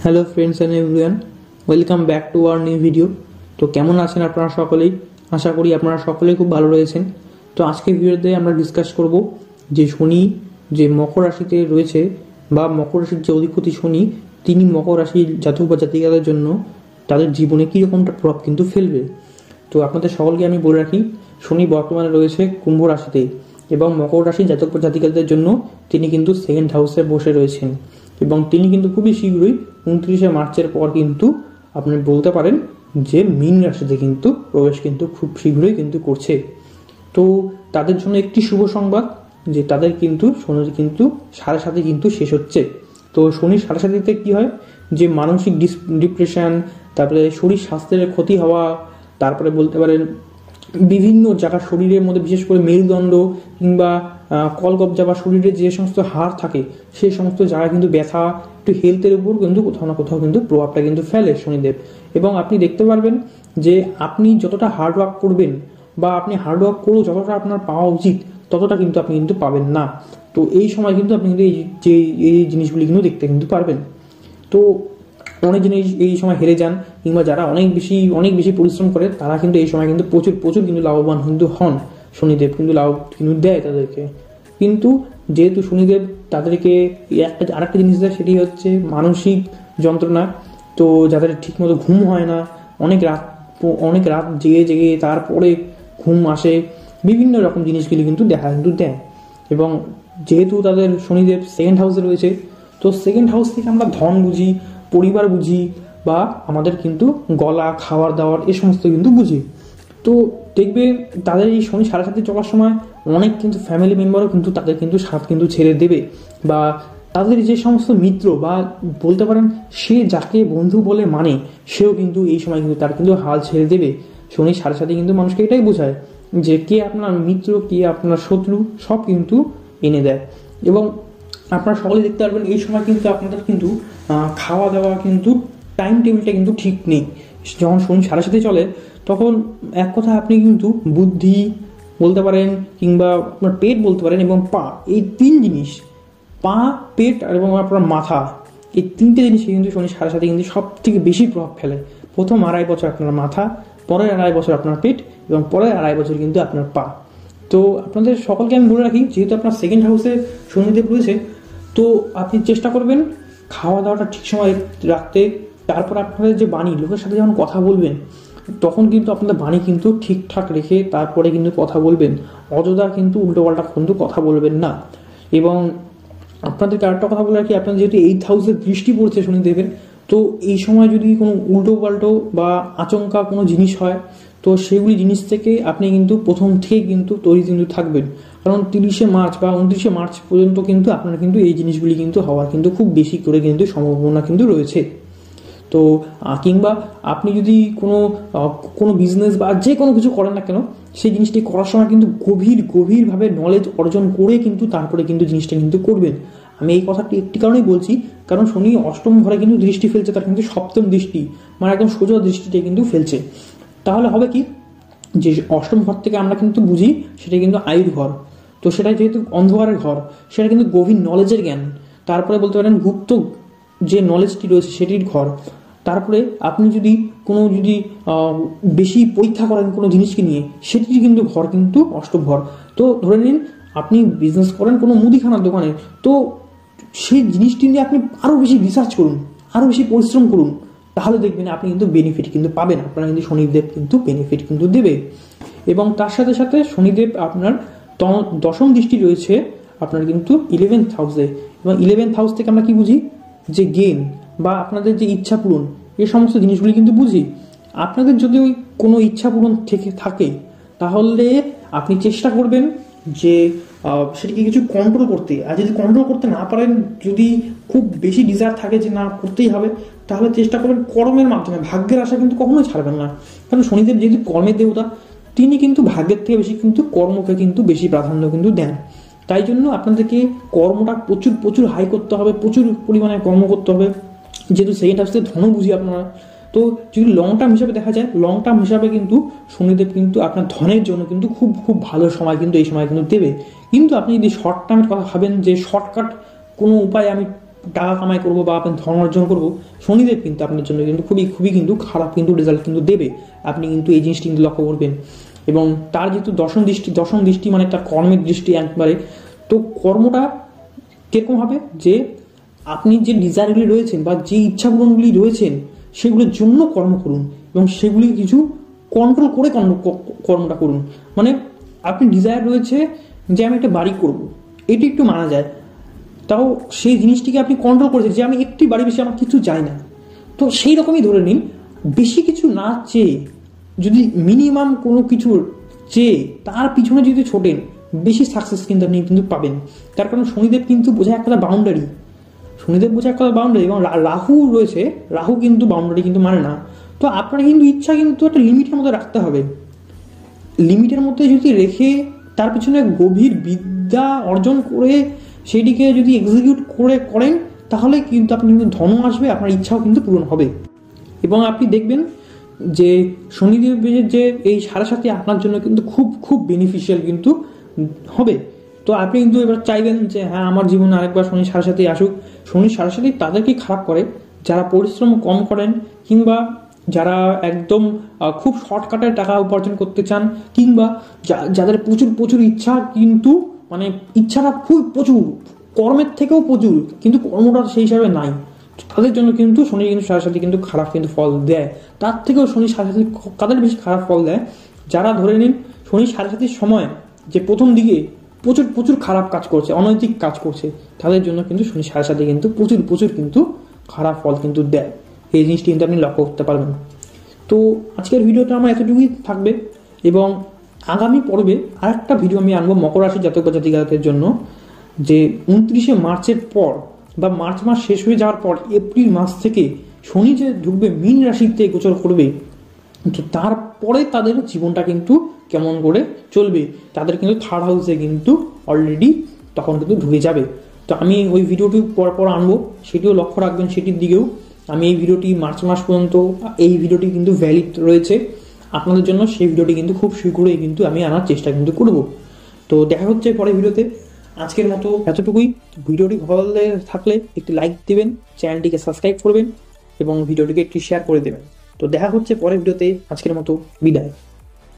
Hello friends and everyone, welcome back to our new video. তো কেমন আছেন আপনারা সকলেই? আশা করি আপনারা সকলেই খুব ভালো রয়েছেন। তো আজকের ভিডিওতে আমরা ডিসকাস করব যে শনি যে মকর রাশিতে রয়েছে বা মকর রাশির যে অধিপতি শনি, তিনি মকর রাশির জাতক বা জাতিকাদের জন্য তাদের জীবনে কীরকমটা প্রভাব কিন্তু ফেলবে। তো আপনাদের সকলকে আমি বলে রাখি, শনি বর্তমানে রয়েছে কুম্ভ রাশিতে এবং মকর রাশির জাতক বা জাতিকাদের জন্য তিনি কিন্তু সেকেন্ড হাউসে বসে রয়েছেন এবং তিনি কিন্তু খুবই শীঘ্রই 29শে মার্চের পর কিন্তু আপনি বলতে পারেন যে মীন রাশিতে কিন্তু প্রবেশ কিন্তু খুব শীঘ্রই কিন্তু করছে। তো তাদের জন্য একটি শুভ সংবাদ যে তাদের কিন্তু শনির কিন্তু 7.5 কিন্তু শেষ হচ্ছে। তো শনির 7.5তে কি হয় যে মানসিক ডিপ্রেশন, তারপরে শরীর স্বাস্থ্যের ক্ষতি হওয়া, তারপরে বলতে পারেন বিভিন্ন জায়গা শরীরের মধ্যে বিশেষ করে মেরুদণ্ড কিংবা কলকবজা বা শরীরের যে সমস্ত হাড় থাকে সেই সমস্ত জায়গায় কিন্তু ব্যথা, একটু হেলথের উপর কিন্তু কোথাও না কোথাও কিন্তু প্রভাবটা কিন্তু ফেলে শনিদেব। এবং আপনি দেখতে পারবেন যে আপনি যতটা হার্ডওয়ার্ক করবেন বা আপনি হার্ডওয়ার্ক করেও যতটা আপনার পাওয়া উচিত ততটা কিন্তু আপনি কিন্তু পাবেন না। তো এই সময় কিন্তু আপনি কিন্তু এই জিনিসগুলি কিন্তু দেখতে কিন্তু পারবেন। তো অনেক জিনিস এই সময় হেরে যান কিংবা যারা অনেক বেশি পরিশ্রম করে তারা কিন্তু এই সময় কিন্তু প্রচুর কিন্তু লাভবান কিন্তু হন। শনিদেব কিন্তু লাভ কিন্তু দেয় তাদেরকে। কিন্তু যেহেতু শনিদেব তাদেরকে আরেকটা জিনিস দেয়, সেটি হচ্ছে মানসিক যন্ত্রণা। তো যাদের ঠিকমতো ঘুম হয় না, অনেক রাত জেগে তারপরে ঘুম আসে, বিভিন্ন রকম জিনিসগুলি কিন্তু দেয়। এবং যেহেতু তাদের শনিদেব সেকেন্ড হাউসে রয়েছে, তো সেকেন্ড হাউস থেকে আমরা ধন বুঝি, পরিবার বুঝি বা আমাদের কিন্তু গলা, খাওয়ার দাওয়ার এ সমস্ত কিন্তু বুঝি। তো দেখবে তাদের এই শনি 7.5 চলার সময় অনেক কিন্তু ফ্যামিলি মেম্বারও কিন্তু তাদের কিন্তু সাথ কিন্তু ছেড়ে দেবে, বা তাদের যে সমস্ত মিত্র বা বলতে পারেন সে যাকে বন্ধু বলে মানে সেও কিন্তু এই সময় কিন্তু তার কিন্তু হাল ছেড়ে দেবে। শনি 7.5 কিন্তু মানুষকে এটাই বোঝায় যে কে আপনার মিত্র, কে আপনার শত্রু, সব কিন্তু এনে দেয়। এবং আপনারা সকলে দেখতে পারবেন এই সময় কিন্তু আপনাদের কিন্তু খাওয়া দাওয়া কিন্তু টাইম টেবিলটা কিন্তু ঠিক নেই। যখন শনি 7.5 চলে তখন এক কথা আপনি কিন্তু বুদ্ধি বলতে পারেন কিংবা আপনার পেট বলতে পারেন এবং পা, এই তিন জিনিস, পা, পেট এবং আপনার মাথা, এই তিনটে জিনিসে কিন্তু শনি 7.5 কিন্তু সব থেকে বেশি প্রভাব ফেলে। প্রথম 2.5 বছর আপনার মাথা, পরের 2.5 বছর আপনার পেট এবং পরের 2.5 বছর কিন্তু আপনার পা। তো আপনাদের সকলকে আমি বলে রাখি, যেহেতু আপনার সেকেন্ড হাউসে শনিদেব রয়েছে, তো আপনি চেষ্টা করবেন খাওয়া দাওয়াটা ঠিক সময় রাখতে। তারপর আপনাদের যে বাণী, লোকের সাথে যখন কথা বলবেন তখন কিন্তু আপনাদের বাণী কিন্তু ঠিকঠাক রেখে তারপরে কিন্তু কথা বলবেন। অযথা কিন্তু উল্টোপাল্টা কিন্তু কথা বলবেন না। এবং আপনাদেরকে আরেকটা কথা বলে রাখি, আপনাদের যেহেতু 8th হাউসে দৃষ্টি পড়ছে শনিদেবের, তো এই সময় যদি কোনো উল্টো পাল্টো বা আচমকা কোনো জিনিস হয় তো সেগুলি জিনিস থেকে আপনি কিন্তু প্রথম থেকে কিন্তু তৈরি কিন্তু থাকবেন। কারণ 30শে মার্চ বা 29শে মার্চ পর্যন্ত কিন্তু আপনার কিন্তু এই জিনিসগুলি কিন্তু হওয়ার কিন্তু খুব বেশি করে কিন্তু সম্ভাবনা কিন্তু রয়েছে। তো কিংবা আপনি যদি কোনো বিজনেস বা যে কোনো কিছু করেন না কেন, সেই জিনিসটি করার সময় কিন্তু গভীরভাবে নলেজ অর্জন করে কিন্তু তারপরে কিন্তু জিনিসটা কিন্তু করবেন। আমি এই কথাটি একটি কারণেই বলছি, কারণ শনি 8ম ঘরে কিন্তু দৃষ্টি ফেলছে, তার কিন্তু 7ম দৃষ্টি, মানে একদম সোজা দৃষ্টিতে কিন্তু ফেলছে। তাহলে হবে কি যে 8ম ঘর থেকে আমরা কিন্তু বুঝি সেটা কিন্তু আয়ুর ঘর। তো সেটা যেহেতু অন্ধকারের ঘর, সেটা কিন্তু গভীর নলেজের জ্ঞান, তারপরে বলতে পারেন গুপ্ত যে নলেজটি রয়েছে সেটির ঘর। তারপরে আপনি যদি বেশি পরীক্ষা করেন কোনো জিনিসকে নিয়ে, সেটির কিন্তু ঘর কিন্তু 8ম ঘর। তো ধরে নিন আপনি বিজনেস করেন কোনো মুদিখানার দোকানে, তো সেই জিনিসটি নিয়ে আপনি আরও বেশি রিসার্চ করুন, আরও বেশি পরিশ্রম করুন, তাহলে দেখবেন আপনি কিন্তু বেনিফিট কিন্তু পাবেন। আপনারা কিন্তু শনিদেব কিন্তু বেনিফিট কিন্তু দেবে। এবং তার সাথে সাথে শনিদেব আপনার 10ম দৃষ্টি রয়েছে আপনার কিন্তু 11th হাউসে। এবং 11th হাউস থেকে আমরা কি বুঝি যে গেন বা আপনাদের যে ইচ্ছা পূরণ, এই সমস্ত জিনিসগুলি কিন্তু বুঝি। আপনাদের যদি কোনো ইচ্ছা পূরণ থেকে থাকে তাহলে আপনি চেষ্টা করবেন যে সেটিকে কিছু কন্ট্রোল করতে। আর যদি কন্ট্রোল করতে না পারেন, যদি খুব বেশি ডিজায়ার থাকে যে না করতেই হবে, তাহলে চেষ্টা করবেন কর্মের মাধ্যমে। ভাগ্যের আশা কিন্তু কখনোই ছাড়বেন না, কারণ শনিদেব যেহেতু কর্মের দেবতা, তিনি কিন্তু ভাগ্যের থেকে বেশি কিন্তু কর্মকে কিন্তু বেশি প্রাধান্য কিন্তু দেন। তাই জন্য আপনাদেরকে কর্মটা প্রচুর হাই করতে হবে, প্রচুর পরিমাণে কর্ম করতে হবে। যেহেতু সেকেন্ড হাউসে ধন বুঝি আপনারা, তো যদি লং টার্ম হিসাবে দেখা যায়, লং টার্ম হিসাবে কিন্তু শনিদেব কিন্তু আপনার ধনের জন্য কিন্তু খুব ভালো সময় কিন্তু এই সময় কিন্তু দেবে। কিন্তু আপনি যদি শর্ট টার্মের কথা ভাবেন যে শর্টকাট কোনো উপায় আমি টাকা কামাই করবো বা আপনি ধন অর্জন করবো, শনিদেব কিন্তু আপনার জন্য কিন্তু খুবই খুবই কিন্তু খারাপ কিন্তু রেজাল্ট কিন্তু দেবে। আপনি কিন্তু এই জিনিসটি কিন্তু লক্ষ্য করবেন। এবং তার যেহেতু দশম দৃষ্টি মানে তার কর্মের দৃষ্টি একবারে, তো কর্মটা কিরকম হবে যে আপনি যে ডিজায়ারগুলি রয়েছেন বা যে ইচ্ছাপূরণগুলি রয়েছেন সেগুলোর জন্য কর্ম করুন এবং সেগুলি কিছু কন্ট্রোল করে কর্মটা করুন। মানে আপনি ডিজায়ার রয়েছে যে আমি একটা বাড়ি করব, এটি একটু মানা যায়, তাও সেই জিনিসটিকে আপনি কন্ট্রোল করেছেন যে আমি একটি বাড়ি, বেশি আমার কিছু চাই না। তো সেই রকমই ধরে নিন, বেশি কিছু না চেয়ে যদি মিনিমাম কোনো কিছু চেয়ে তার পিছনে যদি ছোটেন, বেশি সাকসেস কিন্তু আপনি কিন্তু পাবেন। তার কারণ শনিদেব কিন্তু বোঝায় একটা বাউন্ডারি, শনিদেব বোঝায় একটা বাউন্ডারি, এবং রাহু রয়েছে, রাহু কিন্তু বাউন্ডারি কিন্তু মানে না। তো আপনার কিন্তু ইচ্ছা কিন্তু একটা লিমিটের মধ্যে রাখতে হবে। লিমিটের মধ্যে যদি রেখে তার পিছনে গভীর বিদ্যা অর্জন করে সেটিকে যদি এক্সিকিউট করেন, তাহলে কিন্তু আপনি কিন্তু ধনও আসবে, আপনার ইচ্ছাও কিন্তু পূরণ হবে। এবং আপনি দেখবেন যে শনিদেবের যে এই 7.5 আপনার জন্য কিন্তু খুব খুব বেনিফিশিয়াল কিন্তু হবে। তো আপনি কিন্তু এবার চাইবেন যে হ্যাঁ আমার জীবনে আরেকবার শনি 7.5 আসুক। শনি 7.5 তাদেরকে খারাপ করে যারা পরিশ্রম কম করেন, কিংবা যারা একদম খুব শর্টকাটে টাকা উপার্জন করতে চান, কিংবা যাদের প্রচুর প্রচুর ইচ্ছা, কিন্তু মানে ইচ্ছাটা খুব প্রচুর, কর্মের থেকেও প্রচুর, কিন্তু কর্মটা সেই হিসাবে নাই, তাদের জন্য কিন্তু শনি কিন্তু 7.5 কিন্তু খারাপ কিন্তু ফল দেয়। তার থেকেও শনি 7.5 কাদের বেশি খারাপ ফল দেয়, যারা ধরে নিন শনি 7.5 সময় যে প্রথম দিকে প্রচুর প্রচুর খারাপ কাজ করছে, অনৈতিক কাজ করছে, তাদের জন্য কিন্তু শনি 7.5 কিন্তু প্রচুর প্রচুর কিন্তু খারাপ ফল কিন্তু দেয়। এই জিনিসটি কিন্তু আপনি লক্ষ্য করতে পারবেন। তো আজকের ভিডিওটা আমার এতটুকুই থাকবে, এবং আগামী পর্বে আরেকটা ভিডিও আমি আনবো মকর রাশির জাতক বা জাতিকাদের জন্য, যে 29শে মার্চের পর বা মার্চ মাস শেষ হয়ে যাওয়ার পর এপ্রিল মাস থেকে শনি যে ঢুকবে মীন রাশিতে গোচর করবে, তো তারপরে তাদের জীবনটা কিন্তু কেমন করে চলবে, তাদের কিন্তু থার্ড হাউসে কিন্তু অলরেডি তখন কিন্তু ঢুকে যাবে। তো আমি ওই ভিডিওটি পর আনবো, সেটিও লক্ষ্য রাখবেন, সেটির দিকেও। আমি এই ভিডিওটি মার্চ মাস পর্যন্ত এই ভিডিওটি কিন্তু ভ্যালিড রয়েছে আপনাদের জন্য, সেই ভিডিওটি কিন্তু খুব শীঘ্রই কিন্তু আমি আনার চেষ্টা কিন্তু করব। তো দেখা হচ্ছে পরের ভিডিওতে। আজকের মতো এতটুকুই। ভিডিওটি ভালো থাকলে একটি লাইক দেবেন, চ্যানেলটিকে সাবস্ক্রাইব করবেন এবং ভিডিওটিকে একটি শেয়ার করে দেবেন। তো দেখা হচ্ছে পরের ভিডিওতে। আজকের মতো বিদায়।